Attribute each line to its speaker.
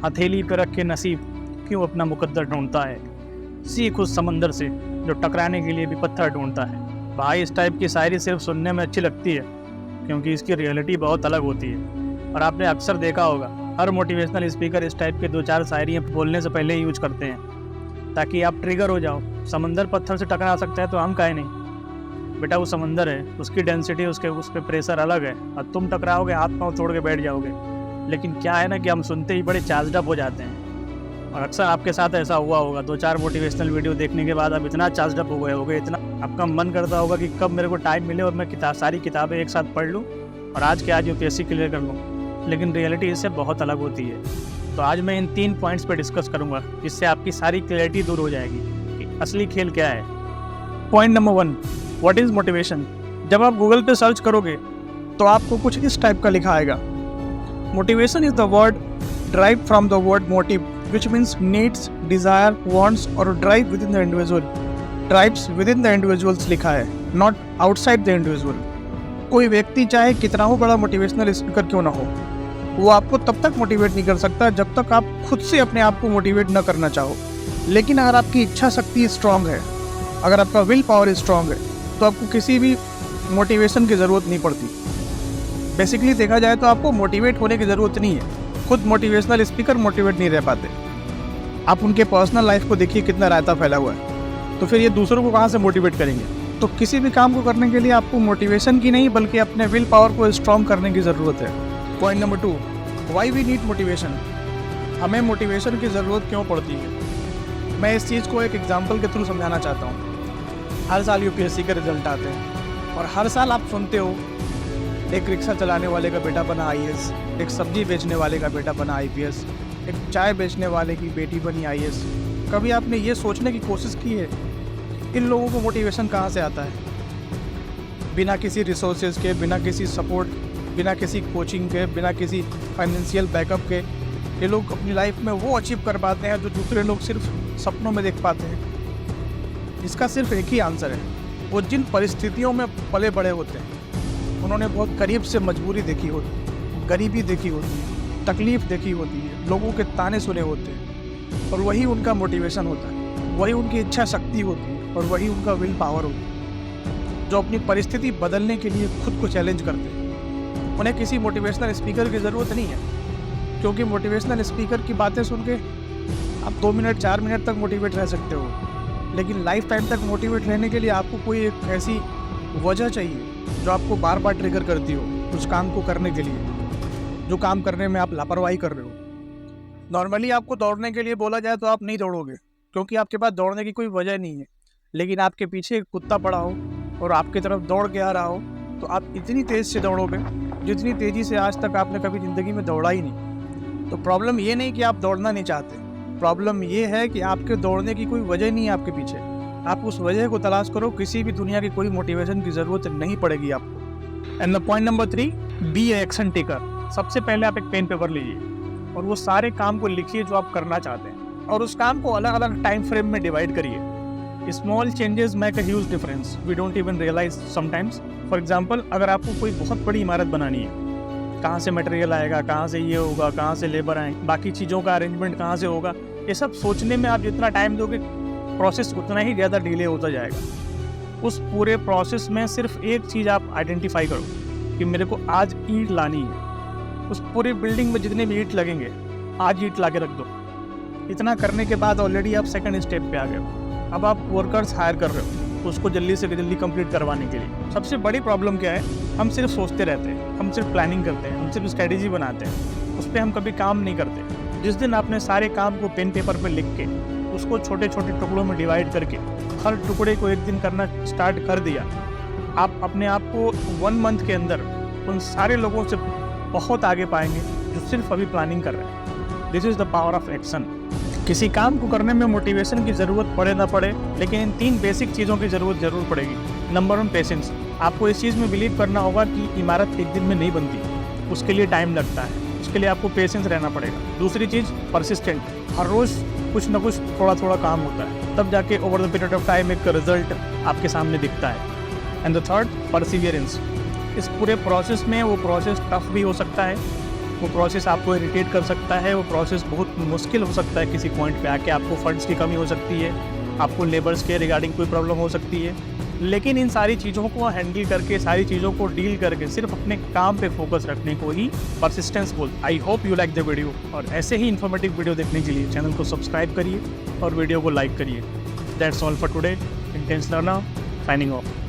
Speaker 1: हथेली पे रख के नसीब क्यों अपना मुकद्दर ढूंढता है। सीख उस समंदर से जो टकराने के लिए भी पत्थर ढूंढता है। भाई इस टाइप की शायरी सिर्फ सुनने में अच्छी लगती है क्योंकि इसकी रियलिटी बहुत अलग होती है। और आपने अक्सर देखा होगा हर मोटिवेशनल स्पीकर इस टाइप के 2-4 शायरियाँ बोलने से पहले ही यूज करते हैं ताकि आप ट्रिगर हो जाओ। समंदर पत्थर से टकरा सकता है तो हम काहे नहीं। बेटा वो समंदर है, उसकी डेंसिटी उस पर प्रेशर अलग है और तुम टकराओगे हाथ पाँव तोड़ के बैठ जाओगे। लेकिन क्या है ना कि हम सुनते ही बड़े चार्जड अप हो जाते हैं। और अक्सर आपके साथ ऐसा हुआ होगा, 2-4 मोटिवेशनल वीडियो देखने के बाद आप इतना चार्जड अप हो गए होगे, इतना आपका मन करता होगा कि कब मेरे को टाइम मिले और मैं सारी किताबें एक साथ पढ़ लूँ और आज के आज यूपीएससी क्लियर कर लूँ। लेकिन रियलिटी इससे बहुत अलग होती है। तो आज मैं इन 3 पॉइंट्स पर डिस्कस करूँगा जिससे आपकी सारी क्लैरिटी दूर हो जाएगी कि असली खेल क्या है। Point number 1, what is motivation. जब आप गूगल पे सर्च करोगे तो आपको कुछ इस टाइप का लिखा आएगा। Motivation is the word derived from the word motive, which means needs, desire, wants or drive within the individual. Drives within the individuals लिखा है, not outside the individual. कोई व्यक्ति चाहे कितना हो बड़ा मोटिवेशनल स्पीकर क्यों ना हो, वो आपको तब तक मोटिवेट नहीं कर सकता जब तक आप खुद से अपने आप को मोटिवेट न करना चाहो। लेकिन अगर आपकी इच्छा शक्ति स्ट्रांग है, अगर आपका विल पावर स्ट्रांग है, तो आपको किसी भी मोटिवेशन की ज़रूरत नहीं पड़ती। बेसिकली देखा जाए तो आपको मोटिवेट होने की ज़रूरत नहीं है। खुद मोटिवेशनल स्पीकर मोटिवेट नहीं रह पाते। आप उनके पर्सनल लाइफ को देखिए कितना रायता फैला हुआ है, तो फिर ये दूसरों को कहाँ से मोटिवेट करेंगे। तो किसी भी काम को करने के लिए आपको मोटिवेशन की नहीं बल्कि अपने विल पावर को स्ट्रॉन्ग करने की ज़रूरत है। Point number 2, why we need motivation. हमें मोटिवेशन की ज़रूरत क्यों पड़ती है। मैं इस चीज़ को एक एग्जाम्पल के थ्रू समझाना चाहता हूँ। हर साल यूपीएससी के रिजल्ट आते हैं और हर साल आप सुनते हो एक रिक्शा चलाने वाले का बेटा बना आईएएस, एक सब्जी बेचने वाले का बेटा बना आईपीएस, एक चाय बेचने वाले की बेटी बनी आईएएस। कभी आपने ये सोचने की कोशिश की है इन लोगों को मोटिवेशन कहाँ से आता है। बिना किसी रिसोर्सेज के, बिना किसी सपोर्ट, बिना किसी कोचिंग के, बिना किसी फाइनेंशियल बैकअप के ये लोग अपनी लाइफ में वो अचीव कर पाते हैं जो दूसरे लोग सिर्फ सपनों में देख पाते हैं। इसका सिर्फ एक ही आंसर है, वो जिन परिस्थितियों में पले बड़े होते हैं उन्होंने बहुत करीब से मजबूरी देखी होती, गरीबी देखी होती है, तकलीफ़ देखी होती है, लोगों के ताने सुने होते हैं और वही उनका मोटिवेशन होता है, वही उनकी इच्छा शक्ति होती है और वही उनका विल पावर होती है जो अपनी परिस्थिति बदलने के लिए खुद को चैलेंज करते हैं। उन्हें किसी मोटिवेशनल स्पीकर की ज़रूरत नहीं है, क्योंकि मोटिवेशनल स्पीकर की बातें सुन के आप 2 मिनट 4 मिनट तक मोटिवेट रह सकते हो, लेकिन लाइफ टाइम तक मोटिवेट रहने के लिए आपको कोई एक ऐसी वजह चाहिए जो आपको बार बार ट्रिगर करती हो उस काम को करने के लिए, जो काम करने में आप लापरवाही कर रहे हो। नॉर्मली आपको दौड़ने के लिए बोला जाए तो आप नहीं दौड़ोगे क्योंकि आपके पास दौड़ने की कोई वजह नहीं है। लेकिन आपके पीछे एक कुत्ता पड़ा हो और आपकी तरफ दौड़ के आ रहा हो तो आप इतनी तेज़ से दौड़ोगे जितनी तेज़ी से आज तक आपने कभी ज़िंदगी में दौड़ा ही नहीं। तो प्रॉब्लम ये नहीं कि आप दौड़ना नहीं चाहते, प्रॉब्लम ये है कि आपके दौड़ने की कोई वजह नहीं है आपके पीछे। आप उस वजह को तलाश करो, किसी भी दुनिया की कोई मोटिवेशन की ज़रूरत नहीं पड़ेगी आपको। And the point number 3, be a action taker. सबसे पहले आप एक पेन पेपर लीजिए और वो सारे काम को लिखिए जो आप करना चाहते हैं और उस काम को अलग अलग टाइम फ्रेम में डिवाइड करिए। Small changes make a huge difference, we don't even realize sometimes. For example, अगर आपको कोई बहुत बड़ी इमारत बनानी है, कहाँ से मटेरियल आएगा, कहाँ से ये होगा, कहाँ से लेबर आएंगे, बाकी चीज़ों का अरेंजमेंट कहाँ से होगा, ये सब सोचने में आप जितना टाइम दोगे प्रोसेस उतना ही ज़्यादा डिले होता जाएगा। उस पूरे प्रोसेस में सिर्फ एक चीज़ आप आइडेंटिफाई करो कि मेरे को आज ईंट लानी है। उस पूरी बिल्डिंग में जितने भी ईंट लगेंगे आज ईंट ला के रख दो। इतना करने के बाद ऑलरेडी आप सेकंड स्टेप पे आ गए हो। अब आप वर्कर्स हायर कर रहे हो उसको जल्दी से जल्दी कंप्लीट करवाने के लिए। सबसे बड़ी प्रॉब्लम क्या है, हम सिर्फ सोचते रहते हैं, हम सिर्फ प्लानिंग करते हैं, हम सिर्फ स्ट्रेटेजी बनाते हैं, उस पर हम कभी काम नहीं करते। जिस दिन आपने सारे काम को पेन पेपर पर लिख के उसको छोटे छोटे टुकड़ों में डिवाइड करके हर टुकड़े को एक दिन करना स्टार्ट कर दिया, आप अपने आप को 1 मंथ के अंदर उन सारे लोगों से बहुत आगे पाएंगे जो सिर्फ अभी प्लानिंग कर रहे हैं। This is the power of action. किसी काम को करने में मोटिवेशन की ज़रूरत पड़े ना पड़े, लेकिन इन 3 बेसिक चीज़ों की ज़रूरत ज़रूर पड़ेगी। Number 1, patience. आपको इस चीज़ में बिलीव करना होगा कि इमारत एक दिन में नहीं बनती, उसके लिए टाइम लगता है, उसके लिए आपको पेशेंस रहना पड़ेगा। दूसरी चीज़, परसिस्टेंट। हर रोज़ कुछ ना कुछ थोड़ा थोड़ा काम होता है, तब जाके over the period of time एक रिजल्ट आपके सामने दिखता है। And the third, Perseverance. इस पूरे प्रोसेस में वो प्रोसेस टफ भी हो सकता है, वो प्रोसेस आपको इरिटेट कर सकता है, वो प्रोसेस बहुत मुश्किल हो सकता है, किसी पॉइंट पे आके आपको फंड्स की कमी हो सकती है, आपको लेबर्स के रिगार्डिंग कोई प्रॉब्लम हो सकती है। लेकिन इन सारी चीज़ों को हैंडल करके, सारी चीज़ों को डील करके सिर्फ अपने काम पे फोकस रखने को ही परसिस्टेंस बोलते हैं। I hope you like the video, और ऐसे ही इन्फॉर्मेटिव वीडियो देखने के लिए चैनल को सब्सक्राइब करिए और वीडियो को लाइक करिए। That's all for today. Intense learner signing off.